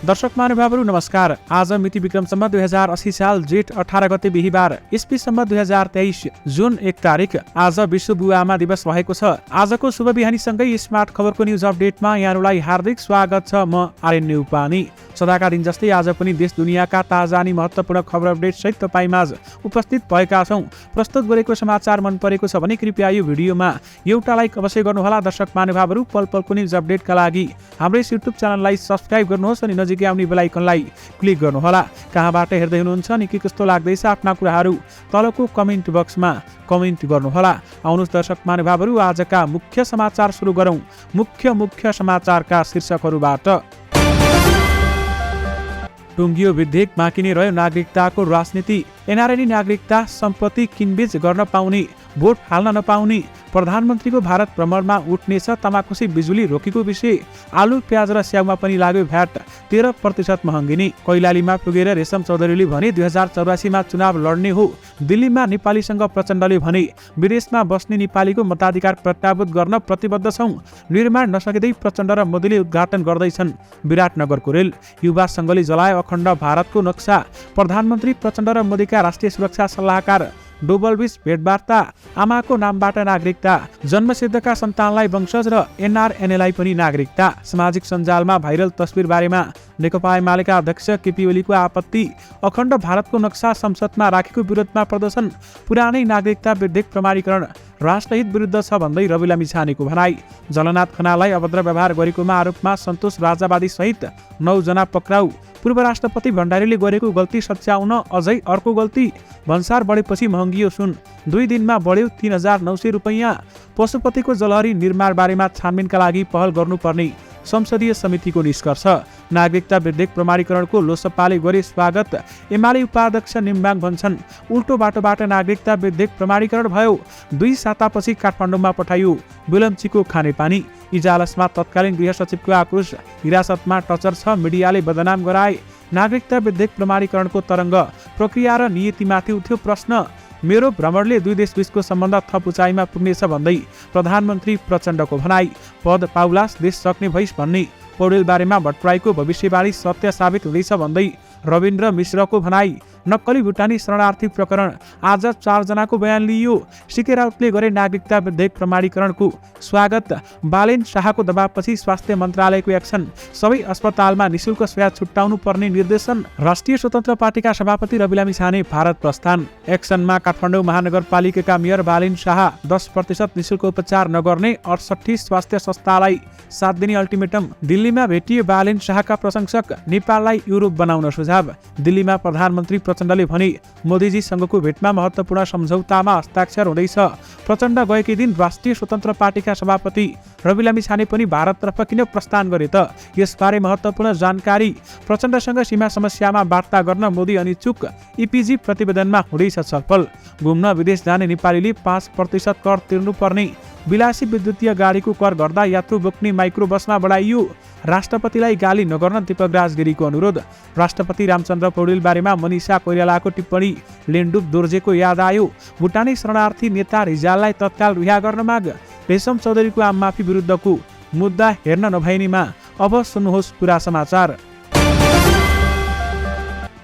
दर्शक महानुभावहरू नमस्कार। आज मिति विक्रमसम्म 2080 साल जेठ 18 गते बिहीबार इस्वीसम्म 2023 जुन 1 तारिक आज विश्व बुवा आमा दिवस रहेको छ। आजको शुभ बिहानीसँगै स्मार्ट खबरको न्युज अपडेटमा यहाँहरूलाई हार्दिक स्वागत छ। म आर्यन न्युपानी। सदाका दिन जस्तै आज पनि देश दुनियाँका ताजा अनि महत्त्वपूर्ण खबर अपडेट सहित तपाईमाझ उपस्थित भएका छौं। प्रस्तुत गरेको समाचार मन परेको छ भने कृपया यो भिडियोमा एउटा लाइक अवश्य गर्नुहोला। दर्शक महानुभावहरू पल पलको न्युज अपडेटका लागि हाम्रो युट्युब च्यानललाई सब्स्क्राइब गर्नुहोस् अनि नजिकै आउने बेल आइकनलाई क्लिक गर्नुहोला। कहाँबाट हेर्दै हुनुहुन्छ अनि के कस्तो लाग्दैछ आफ्ना कुराहरू तलको कमेन्ट बक्समा कमेन्ट गर्नुहोला। आउनुहोस् दर्शक महानुभावहरू आजका मुख्य समाचार सुरु गरौं। मुख्य समाचारका शीर्षकहरूबाट। टुङ्गियो विधेयक बाँकी नै रह्यो नागरिकताको राजनीति। एनआरएनी नागरिकता सम्पत्ति किनबेच गर्न पाउने, भोट हाल्न नपाउने। प्रधानमन्त्रीको भारत भ्रमणमा उठ्नेछ तमाखुसी बिजुली रोकेको विषय। आलु प्याज र स्याउमा पनि लाग्यो भ्याट 13% महँगिनी। कैलालीमा पुगेर रेशम चौधरीले भने 2084 मा चुनाव लड्ने हो। दिल्लीमा नेपालीसँग प्रचण्डले भने विदेशमा बस्ने नेपालीको मताधिकार प्रत्याभूत गर्न प्रतिबद्ध छौं। निर्माण नसकिँदै प्रचण्ड र मोदीले उद्घाटन गर्दैछन् विराटनगरको रेल। युवा संघले जलायो अखण्ड भारतको नक्सा। प्रधानमन्त्री प्रचण्ड र मोदीका राष्ट्रिय सुरक्षा सल्लाहकार डोबलबिस भेटवार्ता। आमाको नामबाट नागरिकता, जन्मसिद्धका सन्तानलाई वंशज र एनआरएनएलाई पनि नागरिकता। सामाजिक सञ्जालमा भाइरल तस्बिर बारेमा नेकपा एमालेका अध्यक्ष केपी ओलीको आपत्ति। अखण्ड भारतको नक्सा संसदमा राखेको विरोधमा प्रदर्शन। पुरानै नागरिकता विधेयक प्रमाणीकरण राष्ट्रहित विरुद्ध छ भन्दै रवि लामिछानेको भनाई। जलनाथ खनाललाई अभद्र व्यवहार गरेकोमा आरोपमा सन्तोष राजावादी सहित 9 जना पक्राउ। पूर्व राष्ट्रपति भण्डारीले गरेको गल्ती सच्याउन अझै अर्को गल्ती। भन्सार बढेपछि महँगियो सुन। 2 दिनमा बढ्यो 3900 रुपैयाँ। पशुपतिको जलहरी निर्माण बारेमा छानबिनका लागि पहल गर्नुपर्ने संसदीय समितिको निष्कर्ष। नागरिकता विधेयक प्रमाणीकरणको लोसपाले गरे स्वागत। एमाले उपाध्यक्ष निम्बाङ भन्छन् उल्टो बाटोबाट नागरिकता विधेयक प्रमाणीकरण भयो। 2 सातापछि काठमाडौँमा पठाइयो विलम्चीको खानेपानी। इजालसमा तत्कालीन गृह सचिवको आक्रोश। हिरासतमा टचर छ, मिडियाले बदनाम गराए। नागरिकता विधेयक प्रमाणीकरणको तरङ्ग। प्रक्रिया र नीतिमाथि उठ्यो प्रश्न। मेरो भ्रमणले 2 देशबीचको सम्बन्ध थप उचाइमा पुग्नेछ भन्दै प्रधानमन्त्री प्रचण्डको भनाई। पद पाउलास देश सक्ने भइस भन्ने। पौडेल बारेमा भट्टराईको भविष्यवाणी सत्य साबित हुँदैछ भन्दै रविन्द्र मिश्रको भनाई। नक्कली भुटानी शरणार्थी प्रकरण। आज 4 जनाको बयान लिइयो। सीके राउतले गरे नागरिकता विधेयक प्रमाणीकरणको स्वागत। बालेन शाहको दबावपछि स्वास्थ्य मन्त्रालयको एक्सन। सबै अस्पतालमा निशुल्क सेवा छुट्याउनु पर्ने निर्देशन। राष्ट्रिय स्वतन्त्र पार्टीका सभापति रवि लामिछाने भारत प्रस्थान। एक्सनमा काठमाडौँ महानगरपालिकाका मेयर बालेन शाह 10% निशुल्क उपचार नगर्ने 68 स्वास्थ्य संस्थालाई 7 दिने अल्टिमेटम। दिल्लीमा भेटिए बालेन शाहका प्रशंसक। नेपाललाई युरोप बनाउन सुझाव। दिल्लीमा प्रधानमन्त्री प्रचण्डले भने मोदीजीसँगको भेटमा महत्त्वपूर्ण सम्झौतामा हस्ताक्षर हुँदैछ। प्रचण्ड गएकै दिन राष्ट्रिय स्वतन्त्र पार्टीका सभापति रवि लामिछाने पनि भारततर्फ किन प्रस्थान गरे त? यसबारे महत्त्वपूर्ण जानकारी। प्रचण्डसँग सीमा समस्यामा वार्ता गर्न मोदी अनि चुक। इपिजी प्रतिवेदनमा हुँदैछ छलफल। घुम्न विदेश जाने नेपालीले 5% कर तिर्नुपर्ने। विलासी विद्युतीय गाडीको कर गर्दा यात्रु बोक्ने माइक्रो बसमा बढाइयो। राष्ट्रपतिलाई गाली नगर्न दीपक राजगिरीको अनुरोध। राष्ट्रपति रामचन्द्र पौडेल बारेमा मनिषा कोइरालाको टिप्पणी। लेन्डुप दोर्जेको याद आयो। भुटानी शरणार्थी नेता रिजाललाई तत्काल रिहा गर्न माग। रेशम चौधरीको आममाफी विरुद्धको मुद्दा हेर्न नभइनेमा। अब सुन्नुहोस् पुरा समाचार।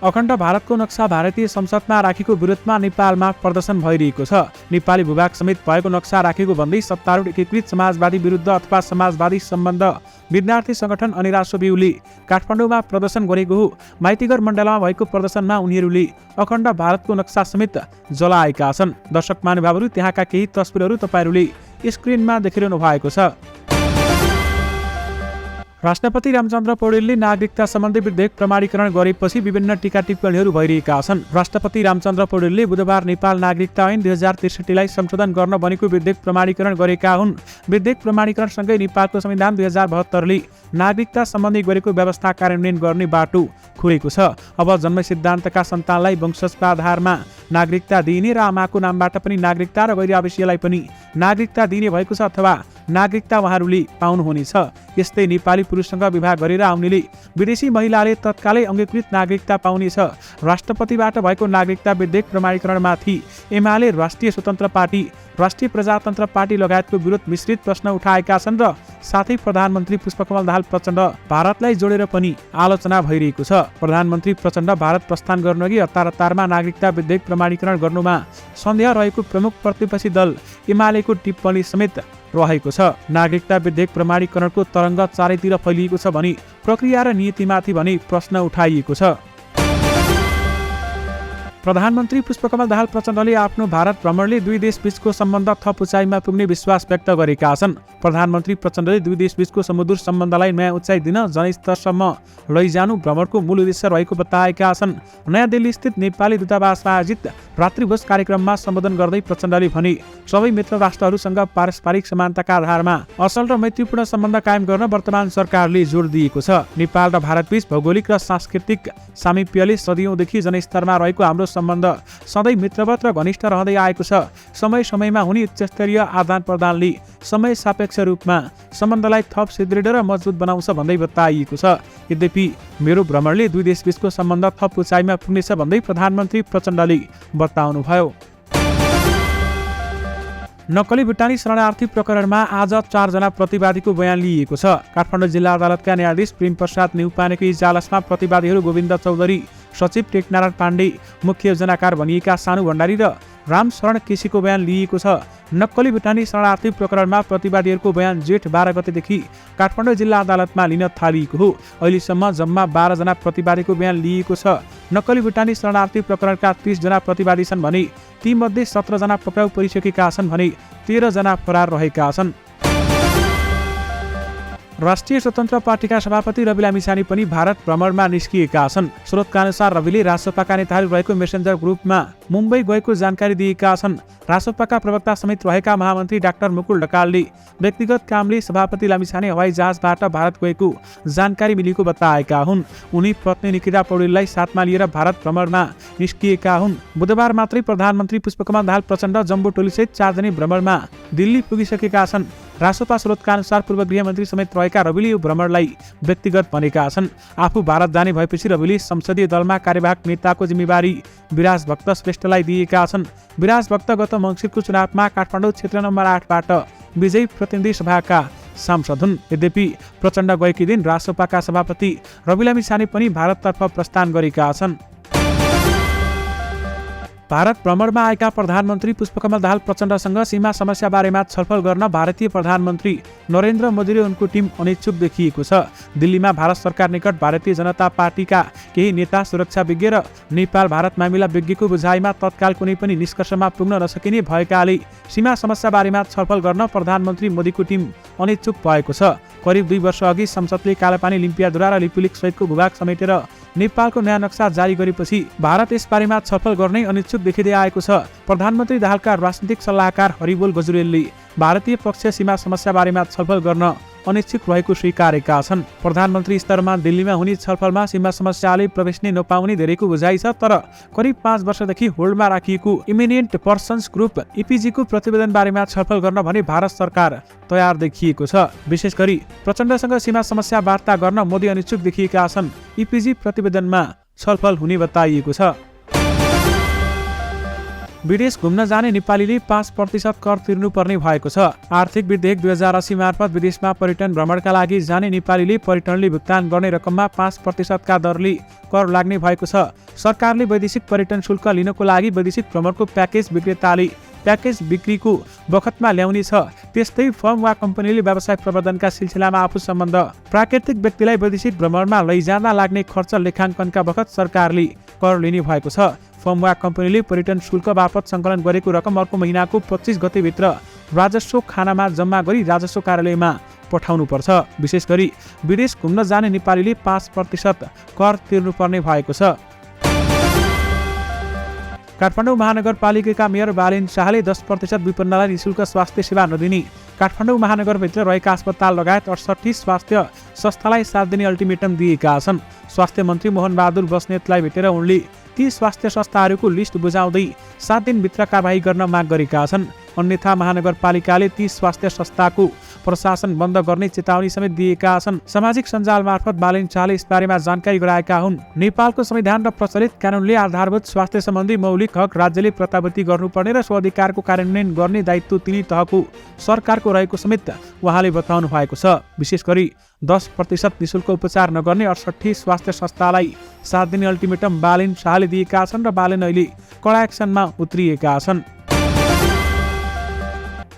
अखण्ड भारतको नक्सा भारतीय संसदमा राखेको विरोधमा नेपालमा प्रदर्शन भइरहेको छ। नेपाली भूभाग समेत भएको नक्सा राखेको भन्दै सत्तारूढ एकीकृत समाजवादी विरुद्ध अथवा समाजवादी सम्बन्ध विद्यार्थी संगठन अनि राष्ट्रवियुले काठमाडौँमा प्रदर्शन गरेको हो। माइतीघर मण्डलमा भएको प्रदर्शनमा उनीहरूले अखण्ड भारतको नक्सा समेत जलाएका छन्। दर्शक महानुभावहरू त्यहाँका केही तस्बिरहरू तपाईहरूले स्क्रिनमा देखिरहनु भएको छ। राष्ट्रपति रामचन्द्र पौडेलले नागरिकता सम्बन्धी विधेयक प्रमाणीकरण गरेपछि विभिन्न टीका टिप्पणीहरू भइरहेका छन्। राष्ट्रपति रामचन्द्र पौडेलले बुधबार नेपाल नागरिकता ऐन 2063 लाई संशोधन गर्न बनेको विधेयक प्रमाणीकरण गरेका हुन्। विधेयक प्रमाणीकरणसँगै नेपालको संविधान 2072 ले नागरिकता सम्बन्धी गरेको व्यवस्था कार्यान्वयन गर्ने बाटो खुलेको छ। अब जन्म सिद्धान्तका सन्तानलाई वंशजका आधारमा नागरिकता दिइने र आमाको नामबाट पनि नागरिकता र गैर आवासीयलाई पनि नागरिकता दिइने भएको छ। अथवा नागरिकता उहाँहरूले पाउनुहुनेछ। यस्तै नेपाली पुरुषसँग विवाह गरेर आउनेले विदेशी महिलाले तत्कालै अङ्गीकृत नागरिकता पाउनेछ। राष्ट्रपतिबाट भएको नागरिकता विधेयक प्रमाणीकरणमाथि एमाले, राष्ट्रिय स्वतन्त्र पार्टी, राष्ट्रिय प्रजातन्त्र पार्टी लगायतको विरोध मिश्रित प्रश्न उठाएका छन् र साथै प्रधानमन्त्री पुष्पकमल दाहाल प्रचण्ड भारतलाई जोडेर पनि आलोचना भइरहेको छ। प्रधानमन्त्री प्रचण्ड भारत प्रस्थान गर्नुअघि हतारमा नागरिकता विधेयक प्रमाणीकरण गर्नुमा सन्देह रहेको प्रमुख प्रतिपक्षी दल एमालेको टिप्पणी समेत रहेको छ। नागरिकता विधेयक प्रमाणीकरणको तरङ्ग चारैतिर फैलिएको छ भने प्रक्रिया र नीतिमाथि भने प्रश्न उठाइएको छ। प्रधानमन्त्री पुष्पकमल दाहाल प्रचण्डले आफ्नो भारत भ्रमणले दुई देशबीचको सम्बन्ध थप उचाइमा पुग्ने विश्वास व्यक्त गरेका छन्। प्रधानमन्त्री प्रचण्डले दुई देशबीचको सुमधुर सम्बन्धलाई नयाँ उचाइ दिन जनस्तरसम्म लैजानु भ्रमणको मूल उद्देश्य रहेको बताएका छन्। नयाँ दिल्ली स्थित नेपाली दूतावासमा आयोजित रात्रिभोज कार्यक्रममा सम्बोधन गर्दै प्रचण्डले भने सबै मित्र राष्ट्रहरूसँग पारस्परिक समानताका आधारमा असल र मैत्रीपूर्ण सम्बन्ध कायम गर्न वर्तमान सरकारले जोड दिएको छ। नेपाल र भारतबीच भौगोलिक र सांस्कृतिक सामिप्यले सदियौंदेखि जनस्तरमा रहेको हाम्रो सम्बन्ध सधैँ मित्रवत र घनिष्ठ रहँदै आएको छ। समय समयमा हुने उच्चस्तरीय आदान प्रदानले समय सापेक्ष रूपमा सम्बन्धलाई थप सुदृढ र मजबुत बनाउँछ भन्दै बताइएको छ। यद्यपि मेरो भ्रमणले दुई देशबीचको सम्बन्ध थप उचाइमा पुग्नेछ भन्दै प्रधानमन्त्री प्रचण्डले बताउनुभयो। नक्कली भुटानी शरणार्थी प्रकरणमा आज 4 जना प्रतिवादीको बयान लिइएको छ। काठमाडौँ जिल्ला अदालतका न्यायाधीश प्रेम प्रसाद न्युपानेको इजलासमा प्रतिवादीहरू गोविन्द चौधरी, सचिव टेकनारायण पाण्डे, मुख्य योजनाकार भनिएका सानु भण्डारी र रामशरण केसीको बयान लिइएको छ। नक्कली भुटानी शरणार्थी प्रकरणमा प्रतिवादीहरूको बयान जेठ 12 गतेदेखि काठमाडौँ जिल्ला अदालतमा लिन थालिएको हो। अहिलेसम्म जम्मा 12 जना प्रतिवादीको बयान लिइएको छ। नक्कली भुटानी शरणार्थी प्रकरणका 30 जना प्रतिवादी छन् भने तीमध्ये 17 जना पक्राउ परिसकेका छन् भने 13 जना फरार रहेका छन्। राष्ट्रिय स्वतन्त्र पार्टीका सभापति रवि लामिछाने पनि भारत भ्रमणमा निस्किएका छन्। स्रोतका अनुसार रविले रासोपाका नेताहरू रहेको मेसेन्जर ग्रुपमा मुम्बई गएको जानकारी दिएका छन्। रासोपाका प्रवक्ता समेत रहेका महामन्त्री डाक्टर मुकुल ढकालले व्यक्तिगत कामले सभापति लामिछाने हवाई जहाजबाट भारत गएको जानकारी मिलेको बताएका हुन्। उनी पत्नी निकिता पौडेललाई साथमा लिएर भारत भ्रमणमा निस्किएका हुन्। बुधबार मात्रै प्रधानमन्त्री पुष्पकमल दाहाल प्रचण्ड जम्बो टोलीसहित 4 दिने भ्रमणमा दिल्ली पुगिसकेका छन्। रासोपा स्रोतका अनुसार पूर्व गृहमन्त्री समेत रहेका रविले यो भ्रमणलाई व्यक्तिगत भनेका छन्। आफू भारत जाने भएपछि रविले संसदीय दलमा कार्यवाहक नेताको जिम्मेवारी विराज भक्त श्रेष्ठलाई दिएका छन्। विराज भक्त गत मङ्सिरको चुनावमा काठमाडौँ क्षेत्र नम्बर 8बाट विजयी प्रतिनिधि सभाका सांसद हुन्। यद्यपि प्रचण्ड गएकी दिन रासोपाका सभापति रवि लामिछाने पनि भारततर्फ प्रस्थान गरेका छन्। भारत भ्रमणमा आएका प्रधानमन्त्री पुष्पकमल दाहाल प्रचण्डसँग सीमा समस्या बारेमा छलफल गर्न भारतीय प्रधानमन्त्री नरेन्द्र मोदी र उनको टिम अनिच्छुक देखिएको छ। दिल्लीमा भारत सरकार निकट भारतीय जनता पार्टीका केही नेता, सुरक्षा विज्ञ र नेपाल भारत मामिला विज्ञको बुझाइमा तत्काल कुनै पनि निष्कर्षमा पुग्न नसकिने भएकाले सीमा समस्या बारेमा छलफल गर्न प्रधानमन्त्री मोदीको टिम अनिच्छुक भएको छ। करिब 2 वर्ष अघि संसदले कालापानी, लिम्पियाधुरा र लिपुलेख सहितको भूभाग समेटेर नेपालको नयाँ नक्सा जारी गरेपछि भारत यसबारेमा छलफल गर्नै अनिच्छुक देखिँदै आएको छ। प्रधानमन्त्री दाहालका राजनीतिक सल्लाहकार हरिबोल गजुरेलले भारतीय पक्ष सीमा समस्या बारेमा छलफल गर्न अनिच्छुक रहेको स्वीकारेका छन्। प्रधानमन्त्री स्तरमा दिल्लीमा हुने छलफलमा सीमा समस्याले प्रवेश नै नपाउने धेरैको बुझाइ छ। तर करिब 5 वर्षदेखि होल्डमा राखिएको इमिनेन्ट पर्सन्स ग्रुप इपिजीको प्रतिवेदन बारेमा छलफल गर्न भने भारत सरकार तयार देखिएको छ। विशेष गरी प्रचण्डसँग सीमा समस्या वार्ता गर्न मोदी अनिच्छुक देखिएका छन्। इपिजी प्रतिवेदनमा छलफल हुने बताइएको छ। विदेश घुम्न जाने नेपालीले 5% कर तिर्नुपर्ने भएको छ। आर्थिक विधेयक 2080 मार्फत विदेशमा पर्यटन भ्रमणका लागि जाने नेपालीले पर्यटनले भुक्तान गर्ने रकममा 5% का दरले कर लाग्ने भएको छ। सरकारले वैदेशिक पर्यटन शुल्क लिनको लागि वैदेशिक भ्रमणको प्याकेज विक्रेताले प्याकेज बिक्रीको बखतमा ल्याउने छ। त्यस्तै फर्म वा कम्पनीले व्यवसाय प्रवर्धनका सिलसिलामा आफू सम्बन्ध प्राकृतिक व्यक्तिलाई वैदेशिक भ्रमणमा लैजाँदा लाग्ने खर्च लेखाङ्कनका बखत सरकारले कर लिने भएको छ। फर्म वा कम्पनीले पर्यटन शुल्क बापत सङ्कलन गरेको रकम अर्को महिनाको 25 गतेभित्र राजस्व खानामा जम्मा गरी राजस्व कार्यालयमा पठाउनुपर्छ। विशेष गरी विदेश घुम्न जाने नेपालीले 5% कर तिर्नुपर्ने भएको छ। काठमाडौँ महानगरपालिकाका मेयर बालेन शाहले 10% विपन्नलाई निःशुल्क स्वास्थ्य सेवा नदिने, काठमाडौँ महानगरभित्र रहेका अस्पताल लगायत 68 स्वास्थ्य संस्थालाई 7 दिने अल्टिमेटम दिएका छन्। स्वास्थ्य मन्त्री मोहन बहादुर बस्नेतलाई भेटेर उनले ती स्वास्थ्य संस्थाहरूको लिस्ट बुझाउँदै 7 दिनभित्र कारबाही गर्न माग गरेका छन्। अन्यथा महानगरपालिकाले ती स्वास्थ्य संस्थाको प्रशासन बन्द गर्ने चेतावनी समेत दिएका छन्। सामाजिक सञ्जाल मार्फत बालेन शाहले यसबारेमा जानकारी गराएका हुन्। नेपालको संविधान र प्रचलित कानुनले आधारभूत स्वास्थ्य सम्बन्धी मौलिक हक राज्यले प्रत्याभूति गर्नुपर्ने र सो अधिकारको कार्यान्वयन गर्ने दायित्व तिनी तहको सरकारको रहेको समेत उहाँले बताउनु भएको छ। विशेष गरी 10% निशुल्क उपचार नगर्ने 68 स्वास्थ्य संस्थालाई 7 दिने अल्टिमेटम बालेन शाहले दिएका छन् र बालेन अहिले कडा एक्सनमा उत्रिएका छन्।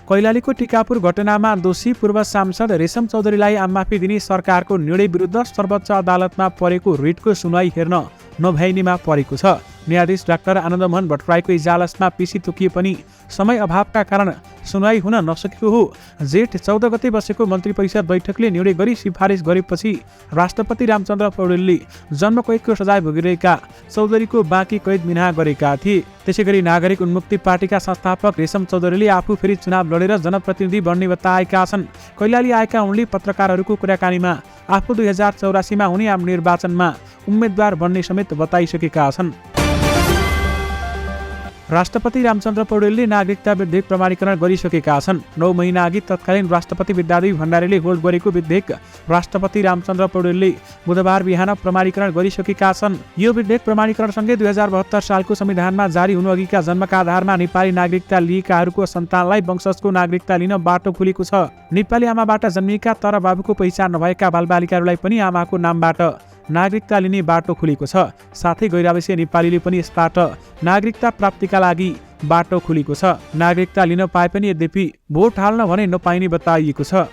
कैलालीको टिकापुर घटनामा दोषी पूर्व सांसद रेशम चौधरीलाई आममाफी दिने सरकारको निर्णय विरुद्ध सर्वोच्च अदालतमा परेको रिटको सुनवाई हेर्न नभ्याइनेमा परेको छ। न्यायाधीश डाक्टर आनन्दमोहन भट्टराईको इजलासमा पेशी तोकिए पनि समय अभावका कारण सुनवाई हुन नसकेको हो। जेठ 14 गते बसेको मन्त्री परिषद बैठकले निर्णय गरी सिफारिस गरेपछि राष्ट्रपति रामचन्द्र पौडेलले जन्मकैदको सजाय भोगिरहेका चौधरीको बाँकी कैद मिनाहा गरेका थिए। त्यसैगरी नागरिक उन्मुक्ति पार्टीका संस्थापक रेशम चौधरीले आफू फेरि चुनाव लडेर जनप्रतिनिधि बन्ने बताएका छन्। कैलाली आएका उनले पत्रकारहरूको कुराकानीमा आफू 2084 हुने आम निर्वाचनमा उम्मेद्वार बन्ने समेत बताइसकेका छन्। राष्ट्रपति रामचन्द्र पौडेलले नागरिकता विधेयक प्रमाणीकरण गरिसकेका छन्। 9 महिना अघि तत्कालीन राष्ट्रपति विद्यादेवी भण्डारीले होल्ड गरेको विधेयक राष्ट्रपति रामचन्द्र पौडेलले बुधबार बिहान प्रमाणीकरण गरिसकेका छन्। यो विधेयक प्रमाणीकरणसँगै 2072 सालको संविधानमा जारी हुनुअघिका जन्मका आधारमा नेपाली नागरिकता लिएकाहरूको सन्तानलाई वंशजको नागरिकता लिन बाटो खुलेको छ। नेपाली आमाबाट जन्मिएका तर बाबुको पहिचान नभएका बालबालिकाहरूलाई पनि आमाको नामबाट नागरिकता लिने बाटो खुलेको छ। साथै गैरावासीय नेपालीले पनि यसबाट नागरिकता प्राप्तिका लागि बाटो खुलेको छ। नागरिकता लिन पाए पनि यद्यपि भोट हाल्न भने नपाइने बताइएको छ।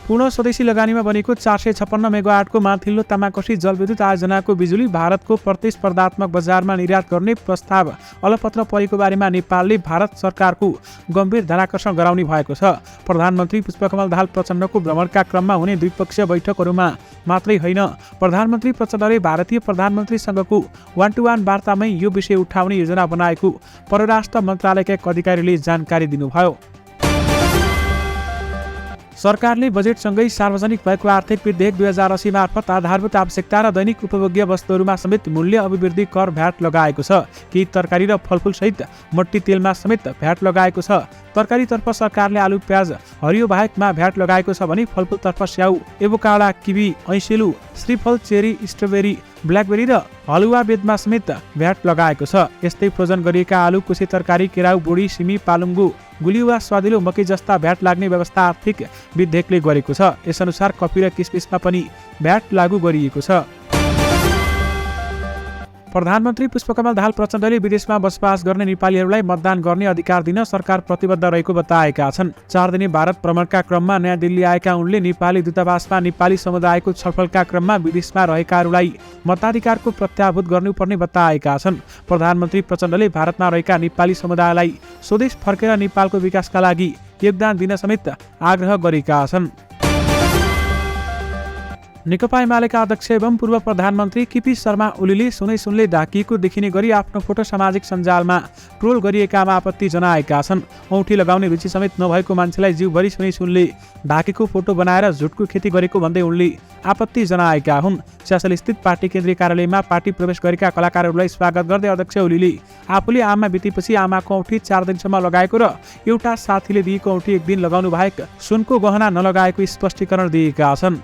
पूर्ण स्वदेशी लगानीमा बनेको 456 मेगावाटको माथिल्लो तामाकोसी जलविद्युत आयोजनाको बिजुली भारतको प्रतिस्पर्धात्मक बजारमा निर्यात गर्ने प्रस्ताव अलपत्र परेको बारेमा नेपालले भारत सरकारको गम्भीर ध्यानाकर्षण गराउने भएको छ। प्रधानमन्त्री पुष्पकमल दाहाल प्रचण्डको भ्रमणका क्रममा हुने द्विपक्षीय बैठकहरूमा मात्रै होइन, प्रधानमन्त्री प्रचण्डले भारतीय प्रधानमन्त्रीसँगको 1-to-1 वार्तामै यो विषय उठाउने योजना बनाएको परराष्ट्र मन्त्रालयका एक अधिकारीले जानकारी दिनुभयो। सरकारले बजेटसँगै सार्वजनिक भएको आर्थिक विधेयक 2080 मार्फत आधारभूत आवश्यकता र दैनिक उपभोग्य वस्तुहरूमा समेत मूल्य अभिवृद्धि कर भ्याट लगाएको छ। केही तरकारी र फलफुल सहित मट्टी तेलमा समेत भ्याट लगाएको छ। तरकारीतर्फ सरकारले आलु, प्याज, हरियो बाहेकमा भ्याट लगाएको छ भने फलफुलतर्फ स्याउ, एभोकाडो, किवी, ऐँसिलु, श्रीफल, चेरी, स्ट्रबेरी, ब्ल्याकबेरी र हलुवा बेदमा समेत भ्याट लगाएको छ। यस्तै फ्रोजन गरिएका आलु, कुसे तरकारी, केराउ, बोडी, सिमी, पालुङ्गु, गुलियो वा स्वादिलो मकै जस्ता भ्याट लाग्ने व्यवस्था आर्थिक विधेयकले गरेको छ। यसअनुसार कफी र किसमिसमा पनि भ्याट लागू गरिएको छ। प्रधानमन्त्री पुष्पकमल दाहाल प्रचण्डले विदेशमा बसोबास गर्ने नेपालीहरूलाई मतदान गर्ने अधिकार दिन सरकार प्रतिबद्ध रहेको बताएका छन्। 4 दिने भारत भ्रमणका क्रममा नयाँ दिल्ली आएका उनले नेपाली दूतावासमा नेपाली समुदायको छलफलका क्रममा विदेशमा रहेकाहरूलाई मताधिकारको प्रत्याभूत गर्नुपर्ने बताएका छन्। प्रधानमन्त्री प्रचण्डले भारतमा रहेका नेपाली समुदायलाई स्वदेश फर्केर नेपालको विकासका लागि योगदान दिन समेत आग्रह गरेका छन्। नेकपा एमालेका अध्यक्ष एवं पूर्व प्रधानमन्त्री केपी शर्मा ओलीले सुनै ढाकिएको देखिने गरी आफ्नो फोटो सामाजिक सञ्जालमा ट्रोल गरिएकामा आपत्ति जनाएका छन्। औँठी लगाउने रुचि समेत नभएको मान्छेलाई जिउभरि सुनले ढाकेको फोटो बनाएर झुटको खेती गरेको भन्दै उनले आपत्ति जनाएका हुन्। स्यासल स्थित पार्टी केन्द्रीय कार्यालयमा पार्टी प्रवेश गरेका कलाकारहरूलाई स्वागत गर्दै अध्यक्ष ओलीले आफूले आमा बितेपछि आमाको औँठी 4 दिनसम्म लगाएको र एउटा साथीले दिएको औँठी 1 दिन लगाउनु बाहेक सुनको गहना नलगाएको स्पष्टीकरण दिएका छन्।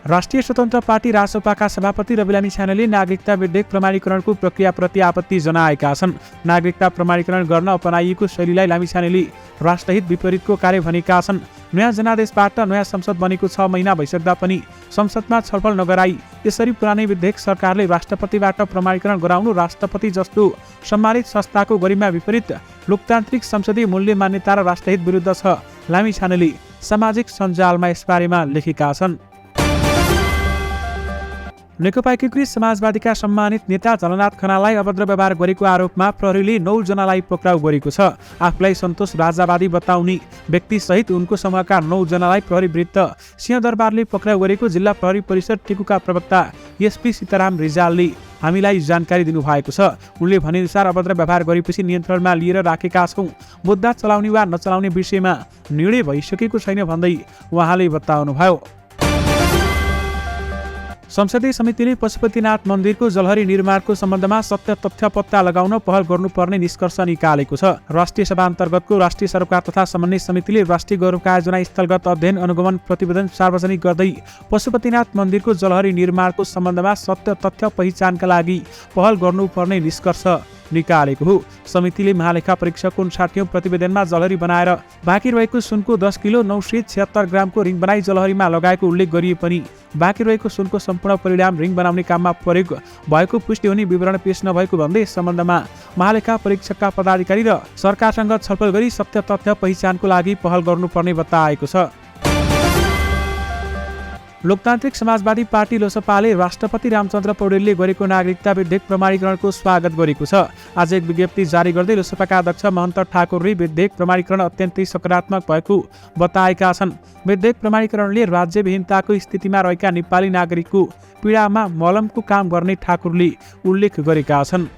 राष्ट्रिय स्वतन्त्र पार्टी रासोपाका सभापति रविलामी छानेले नागरिकता विधेयक प्रमाणीकरणको प्रक्रियाप्रति आपत्ति जनाएका छन्। नागरिकता प्रमाणीकरण गर्न अपनाइएको शैलीलाई लामी छानेले राष्ट्रहित विपरीतको कार्य भनेका छन्। नयाँ जनादेशबाट नयाँ संसद बनेको 6 महिना भइसक्दा पनि संसदमा छलफल नगराई यसरी पुरानै विधेयक सरकारले राष्ट्रपतिबाट प्रमाणीकरण गराउनु राष्ट्रपति जस्तो सम्मानित संस्थाको गरिमा विपरीत लोकतान्त्रिक संसदीय मूल्य मान्यता र राष्ट्रहित विरुद्ध छ। लामी छानेले सामाजिक सञ्जालमा यसबारेमा लेखेका छन्। नेकपा एकीकृत समाजवादीका सम्मानित नेता झलनाथ खनाललाई अभद्र व्यवहार गरेको आरोपमा प्रहरीले 9 जनालाई पक्राउ गरेको छ। आफूलाई सन्तोष राजावादी बताउने व्यक्ति सहित उनको समूहका 9 जनालाई प्रहरी वृत्त सिंहदरबारले पक्राउ गरेको जिल्ला प्रहरी परिषद टेकुका प्रवक्ता एसपी सीताराम रिजालले हामीलाई जानकारी दिनुभएको छ। उनले भनेअनुसार अभद्र व्यवहार गरेपछि नियन्त्रणमा लिएर राखेका छौँ। मुद्दा चलाउने वा नचलाउने विषयमा निर्णय भइसकेको छैन भन्दै उहाँले बताउनुभयो। संसदीय समितिले पशुपतिनाथ मन्दिरको जलहरी निर्माणको सम्बन्धमा सत्य तथ्य पत्ता लगाउन पहल गर्नुपर्ने निष्कर्ष निकालेको छ। राष्ट्रिय सभा अन्तर्गतको राष्ट्रिय सरोकार तथा समन्वय समितिले राष्ट्रिय गौरवका आयोजना स्थलगत अध्ययन अनुगमन प्रतिवेदन सार्वजनिक गर्दै पशुपतिनाथ मन्दिरको जलहरी निर्माणको सम्बन्धमा सत्य तथ्य पहिचानका लागि पहल गर्नुपर्ने निष्कर्ष निकालेको हो। समितिले महालेखा परीक्षकको 59औं प्रतिवेदनमा जलहरी बनाएर बाँकी रहेको सुनको 10 किलो 976 ग्रामको रिङ बनाई जलहरीमा लगाएको उल्लेख गरिए पनि बाँकी रहेको सुनको सम्पूर्ण परिणाम रिङ बनाउने काममा प्रयोग भएको पुष्टि हुने विवरण पेश नभएको भन्दै सम्बन्धमा महालेखा परीक्षकका पदाधिकारी र सरकारसँग छलफल गरी सत्य तथ्य पहिचानको लागि पहल गर्नुपर्ने बताएको छ। लोकतान्त्रिक समाजवादी पार्टी लोसपाले राष्ट्रपति रामचन्द्र पौडेलले गरेको नागरिकता विधेयक प्रमाणीकरणको स्वागत गरेको छ। आज एक विज्ञप्ति जारी गर्दै लोसपाका अध्यक्ष महन्त ठाकुरले विधेयक प्रमाणीकरण अत्यन्तै सकारात्मक भएको बताएका छन्। विधेयक प्रमाणीकरणले राज्यविहीनताको स्थितिमा रहेका नेपाली नागरिकको पीडामा मलमको काम गर्ने ठाकुरले उल्लेख गरेका छन्।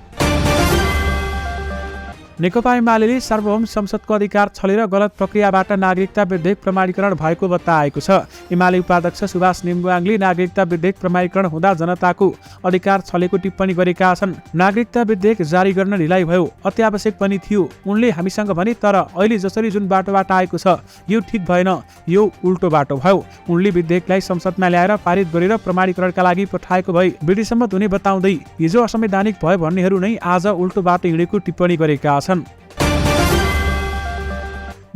नेकपा एमाले सार्वभौम संसदको अधिकार छलेर गलत प्रक्रियाबाट नागरिकता विधेयक प्रमाणीकरण भएको बताएको छ। एमाले उपाध्यक्ष सुभाष नेम्बुवाङले नागरिकता विधेयक प्रमाणीकरण हुँदा जनताको अधिकार छलेको टिप्पणी गरेका छन्। नागरिकता विधेयक जारी गर्न ढिलाइ भयो, अत्यावश्यक पनि थियो उनले हामीसँग भने, तर अहिले जसरी जुन बाटोबाट आएको छ यो ठिक भएन, यो उल्टो बाटो भयो। उनले विधेयकलाई संसदमा ल्याएर पारित गरेर प्रमाणीकरणका लागि पठाएको भए विधिसम्मत हुने बताउँदै हिजो असंवैधानिक भयो भन्नेहरू नै आज उल्टो बाटो हिँडेको टिप्पणी गरेका छन्।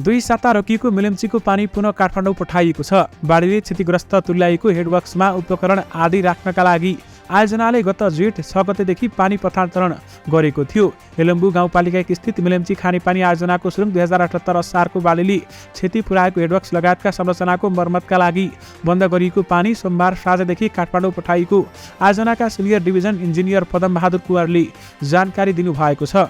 2 साता रोकिएको मेलम्चीको पानी पुनः काठमाडौँ पठाइएको छ। बाढीले क्षतिग्रस्त तुल्याएको हेडवर्क्समा उपकरण आदि राख्नका लागि आयोजनाले गत जेठ 6 गतेदेखि पानी पठान्तरण गरेको थियो। हेलम्बु गाउँपालिका स्थित मेलम्ची खानेपानी आयोजनाको सुरुङ 2078 असारको बाढीले क्षति पुर्याएको हेडवर्क्स लगायतका संरचनाको मर्मतका लागि बन्द गरिएको पानी सोमबार साँझदेखि काठमाडौँ पठाइएको आयोजनाका senior division engineer Padam Bahadur कुँवरले जानकारी दिनुभएको छ।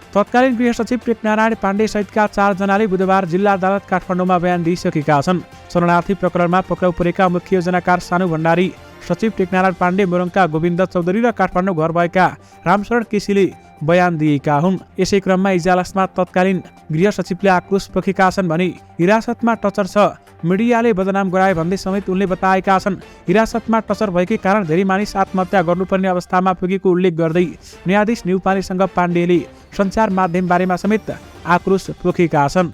तत्कालीन गृह सचिव टेकनारायण पाण्डे सहितका 4 जनाले बुधबार जिल्ला अदालत काठमाडौँमा बयान दिइसकेका छन्। शरणार्थी प्रकरणमा पक्राउ परेका मुख्य योजनाकार सानु भण्डारी, सचिव टेकनारायण पाण्डे, मोरङका गोविन्द चौधरी र काठमाडौँ घर भएका रामशरण केसीले बयान दिएका हुन्। यसै क्रममा इजलासमा तत्कालीन गृह सचिवले आक्रोश पोखेका छन् भने हिरासतमा टचर छ, मिडियाले बदनाम गराए भन्दै समेत उनले बताएका छन्। हिरासतमा टचर भएकै कारण धेरै मानिस आत्महत्या गर्नुपर्ने अवस्थामा पुगेको उल्लेख गर्दै न्यायाधीश न्यौपानेसँग पाण्डेले सञ्चार माध्यम बारेमा समेत आक्रोश पोखेका छन्।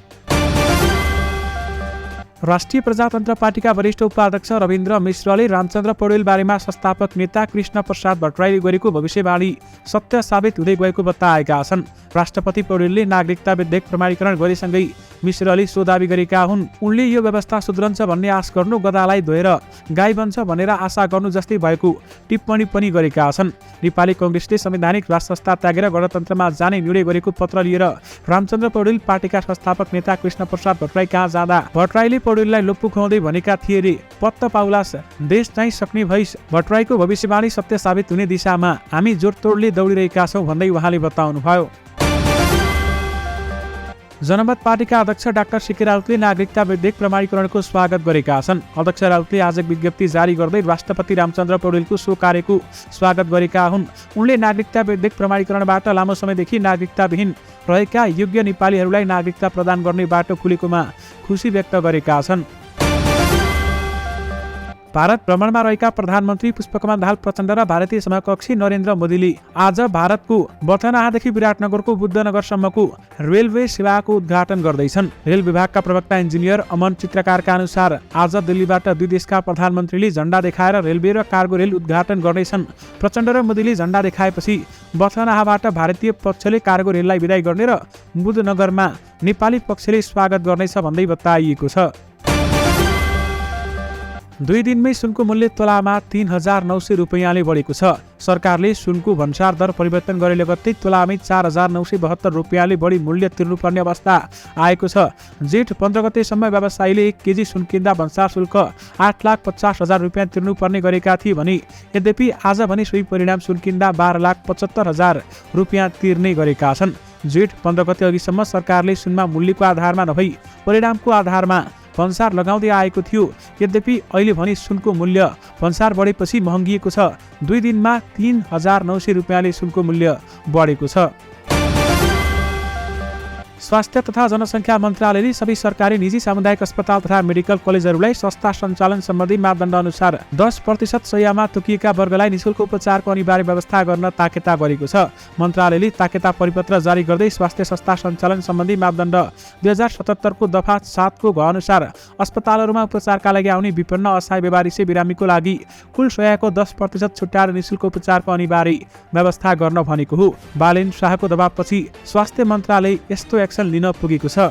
राष्ट्रिय प्रजातन्त्र पार्टीका वरिष्ठ उपाध्यक्ष रविन्द्र मिश्रले रामचन्द्र पौडेल बारेमा संस्थापक नेता कृष्ण प्रसाद भट्टराईले गरेको भविष्यवाणी सत्य साबित हुँदै गएको बताएका छन्। राष्ट्रपति पौडेलले नागरिकता विधेयक प्रमाणीकरण गरेसँगै मिश्रले सो दावी गरेका हुन्। उनले यो व्यवस्था सुध्रन्छ भन्ने आश गर्नु गदालाई धोएर गाई बन्छ भनेर आशा गर्नु जस्तै भएको टिप्पणी पनि गरेका छन्। नेपाली कांग्रेसले संवैधानिक राज संस्था त्यागेर गणतन्त्रमा जाने निर्णय गरेको पत्र लिएर रामचन्द्र पौडेल पार्टीका संस्थापक नेता कृष्ण प्रसाद भट्टराई कहाँ जाँदा भट्टराईले पौडेललाई लोप्पु खुवाउँदै भनेका थिए रे, पत्त पाउलास देश चाहिँ सक्ने भइस। भट्टराईको भविष्यवाणी सत्य साबित हुने दिशामा हामी जोडतोडले दौडिरहेका छौँ भन्दै उहाँले बताउनुभयो। जनमत पार्टीका अध्यक्ष डाक्टर सीके राउतले नागरिकता विधेयक प्रमाणीकरणको स्वागत गरेका छन्। अध्यक्ष राउतले आज विज्ञप्ति जारी गर्दै राष्ट्रपति रामचन्द्र पौडेलको सो कार्यको स्वागत गरेका हुन्। उनले नागरिकता विधेयक प्रमाणीकरणबाट लामो समयदेखि नागरिकताविहीन रहेका योग्य नेपालीहरूलाई नागरिकता प्रदान गर्ने बाटो खुलेकोमा खुसी व्यक्त गरेका छन्। भारत भ्रमणमा रहेका प्रधानमन्त्री पुष्पकमल दाहाल प्रचण्ड र भारतीय समकक्षी नरेन्द्र मोदीले आज भारतको बथनादेखि विराटनगरको बुद्धनगरसम्मको रेलवे सेवाको उद्घाटन गर्दैछन्। रेल विभागका प्रवक्ता इन्जिनियर अमन चित्रकारका अनुसार आज दिल्लीबाट 2 देशका प्रधानमन्त्रीले झण्डा देखाएर रेलवे र कार्गो रेल उद्घाटन गर्नेछन्। प्रचण्ड र मोदीले झण्डा देखाएपछि बथनाबाट भारतीय पक्षले कार्गो रेललाई विदाई गर्ने र बुद्धनगरमा नेपाली पक्षले स्वागत गर्नेछ भन्दै बताइएको छ। 2 दिनमै सुनको मूल्य तोलामा 3,900 रुपैयाँले बढेको छ। सरकारले सुनको भन्सार दर परिवर्तन गरे लगत्तै तोलामै 4,972 रुपैयाँले बढी मूल्य तिर्नुपर्ने अवस्था आएको छ। जेठ 15 गतेसम्म व्यवसायीले 1 केजी सुन किन्दा भन्सार शुल्क 8,50,000 रुपैयाँ तिर्नुपर्ने गरेका थिए भने यद्यपि आज भने सोही परिणाम सुन किन्दा 12,75,000 रुपैयाँ तिर्ने गरेका छन्। जेठ 15 गते अघिसम्म सरकारले सुनमा मूल्यको आधारमा नभई परिणामको आधारमा भन्सार लगाउँदै आएको थियो। यद्यपि अहिले भने सुनको मूल्य भन्सार बढेपछि महँगिएको छ। 2 दिनमा 3,900 रुपैयाँले सुनको मूल्य बढेको छ। स्वास्थ्य तथा जनसङ्ख्या मन्त्रालयले सबै सरकारी निजी सामुदायिक अस्पताल तथा मेडिकल कलेजहरूलाई संस्था सञ्चालन सम्बन्धी मापदण्ड अनुसार 10% शय्यामा तोकिएका वर्गलाई निःशुल्क उपचारको अनिवार्य व्यवस्था गर्न ताकेता गरेको छ। मन्त्रालयले ताकेता परिपत्र जारी गर्दै स्वास्थ्य संस्था सञ्चालन सम्बन्धी मापदण्ड 2077 को दफा 7 को ग अनुसार अस्पतालहरूमा उपचारका लागि आउने विपन्न असहाय बेवारिसे बिरामीको लागि कुल शय्याको 10% छुट्याएर निःशुल्क उपचारको अनिवार्य व्यवस्था गर्न भनेको हो। बालेन शाहको दबावपछि स्वास्थ्य मन्त्रालय यस्तो एक्सन लिन पुगेको छ।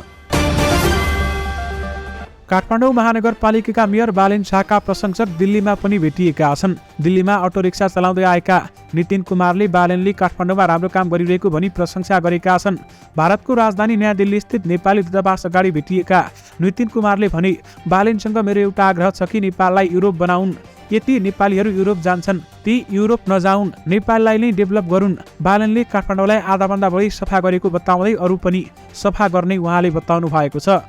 काठमाडौँ महानगरपालिकाका मेयर बालेन शाहका प्रशंसक दिल्लीमा पनि भेटिएका छन्। दिल्लीमा अटो रिक्सा चलाउँदै आएका नितिन कुमारले बालेनले काठमाडौँमा राम्रो काम गरिरहेको भनी प्रशंसा गरेका छन्। भारतको राजधानी नयाँ दिल्ली स्थित नेपाली दूतावास अगाडि भेटिएका नितिन कुमारले भने, बालेनसँग मेरो एउटा आग्रह छ कि नेपाललाई युरोप बनाउन्। यति नेपालीहरू युरोप जान्छन् ती युरोप नजाउन्, नेपाललाई नै डेभलप गरून्। बालेनले काठमाडौँलाई आधाभन्दा बढी सफा गरेको बताउँदै अरू पनि सफा गर्ने उहाँले बताउनु भएको छ।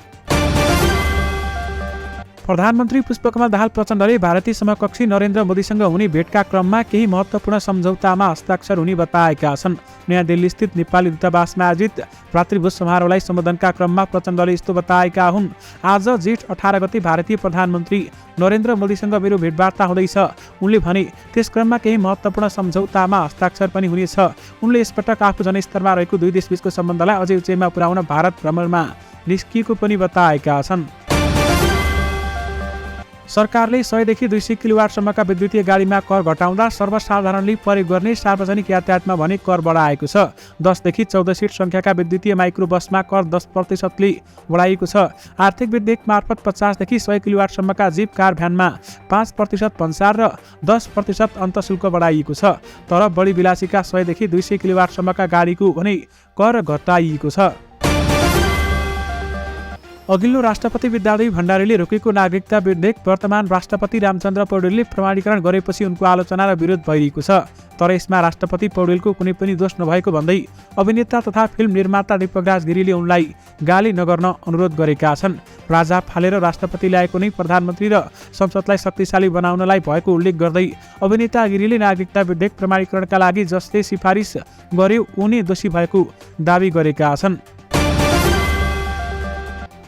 प्रधानमन्त्री पुष्पकमल दाहाल प्रचण्डले भारतीय समकक्षी नरेन्द्र मोदीसँग हुने भेटका क्रममा केही महत्त्वपूर्ण सम्झौतामा हस्ताक्षर हुने बताएका छन्। नयाँ दिल्ली स्थित नेपाली दूतावासमा आयोजित भातृभोज समारोहलाई सम्बोधनका क्रममा प्रचण्डले यस्तो बताएका हुन्। आज जेठ 18 गते भारतीय प्रधानमन्त्री नरेन्द्र मोदीसँग मेरो भेटवार्ता हुँदैछ। उनले भने त्यस क्रममा केही महत्त्वपूर्ण सम्झौतामा हस्ताक्षर पनि हुनेछ। उनले यसपटक आफू जनस्तरमा रहेको दुई देशबीचको सम्बन्धलाई अझै उचाइमा पुर्याउन भारत भ्रमणमा निस्किएको पनि बताएका छन्। सरकारले 100 देखि 200 किलोवाटसम्मका विद्युतीय गाडीमा कर घटाउँदा सर्वसाधारणले प्रयोग गर्ने सार्वजनिक यातायातमा भने कर बढाएको छ। 10 देखि 14 सिट सङ्ख्याका विद्युतीय माइक्रो बसमा कर 10% बढाइएको छ। आर्थिक विधेयक मार्फत 50 देखि 100 किलोवाटसम्मका जीप कार भ्यानमा 5% भन्सार र 10% अन्तशुल्क बढाइएको छ। तर बढी विलासीका 100 देखि 200 किलोवाटसम्मका गाडीको भने कर घटाइएको छ। अघिल्लो राष्ट्रपति विद्यादेवी भण्डारीले रोकेको नागरिकता विधेयक वर्तमान राष्ट्रपति रामचन्द्र पौडेलले प्रमाणीकरण गरेपछि उनको आलोचना र विरोध भइरहेको छ। तर यसमा राष्ट्रपति पौडेलको कुनै पनि दोष नभएको भन्दै अभिनेता तथा फिल्म निर्माता दीपकराज गिरीले उनलाई गाली नगर्न अनुरोध गरेका छन्। राजा फालेर राष्ट्रपति ल्याएको नै प्रधानमन्त्री र संसदलाई शक्तिशाली बनाउनलाई भएको उल्लेख गर्दै अभिनेता गिरीले नागरिकता विधेयक प्रमाणीकरणका लागि जसले सिफारिस गर्यो उनी दोषी भएको दावी गरेका छन्।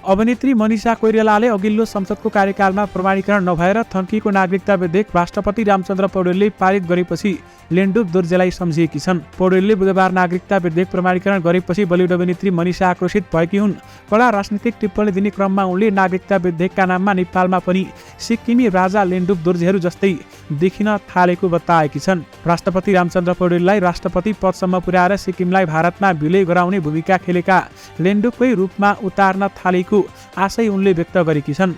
अभिनेत्री मनिषा कोइरालाले अघिल्लो संसदको कार्यकालमा प्रमाणीकरण नभएर थन्किएको नागरिकता विधेयक राष्ट्रपति रामचन्द्र पौडेलले पारित गरेपछि लेन्डुप दोर्जेलाई सम्झिएकी छन्। पौडेलले बुधबार नागरिकता विधेयक प्रमाणीकरण गरेपछि बलिउड अभिनेत्री मनिषा आक्रोशित भएकी हुन्। कडा राजनीतिक टिप्पणी दिने क्रममा उनले नागरिकता विधेयकका नाममा नेपालमा पनि सिक्किमी राजा लेन्डुप दोर्जेहरू जस्तै देखिन थालेको बताएकी छन्। राष्ट्रपति रामचन्द्र पौडेललाई राष्ट्रपति पदसम्म पुर्याएर सिक्किमलाई भारतमा विलय गराउने भूमिका खेलेका लेन्डुपकै रूपमा उतार्न थालेको आशय उनले व्यक्त गरेकी छन्।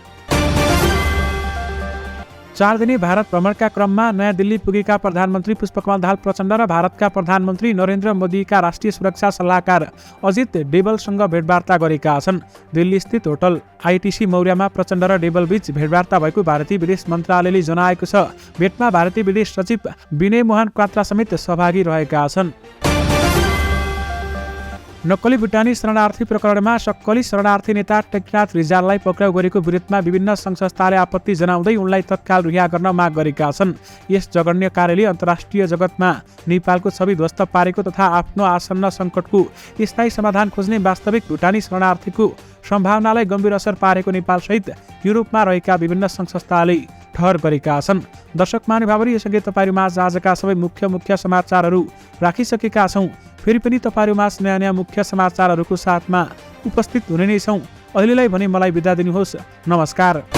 4 दिने भारत भ्रमणका क्रममा नयाँ दिल्ली पुगेका प्रधानमन्त्री पुष्पकमल दाहाल प्रचण्ड र भारतका प्रधानमन्त्री नरेन्द्र मोदीका राष्ट्रिय सुरक्षा सल्लाहकार अजित डेवलसँग भेटवार्ता गरेका छन्। दिल्ली स्थित होटल आइटिसी मौर्यमा प्रचण्ड र डेवल बीच भेटवार्ता भएको भारतीय विदेश मन्त्रालयले जनाएको छ। भेटमा भारतीय विदेश सचिव विनय मोहन क्वात्रा समेत सहभागी रहेका छन्। नक्कली भुटानी शरणार्थी प्रकरणमा सक्कली शरणार्थी नेता टेकनाथ रिजाललाई पक्राउ गरेको विरोधमा विभिन्न सङ्घ-संस्थाले आपत्ति जनाउँदै उनलाई तत्काल रिहा गर्न माग गरेका छन्। यस जघन्य कार्यले अन्तर्राष्ट्रिय जगतमा नेपालको छवि ध्वस्त पारेको तथा आफ्नो आसन्न सङ्कटको स्थायी समाधान खोज्ने वास्तविक भुटानी शरणार्थीको सम्भावनालाई गम्भीर असर पारेको नेपालसहित युरोपमा रहेका विभिन्न सङ्घ-संस्थाले ठहर गरेका छन्। दर्शक महानुभावहरू, यसअघि तपाईँहरूमाझ आजका सबै मुख्य समाचारहरू राखिसकेका छौँ। फेरि पनि तपाईँहरूमाझ नयाँ मुख्य समाचारहरूको साथमा उपस्थित हुने नै छौँ। अहिलेलाई भने मलाई बिदा दिनुहोस्। नमस्कार।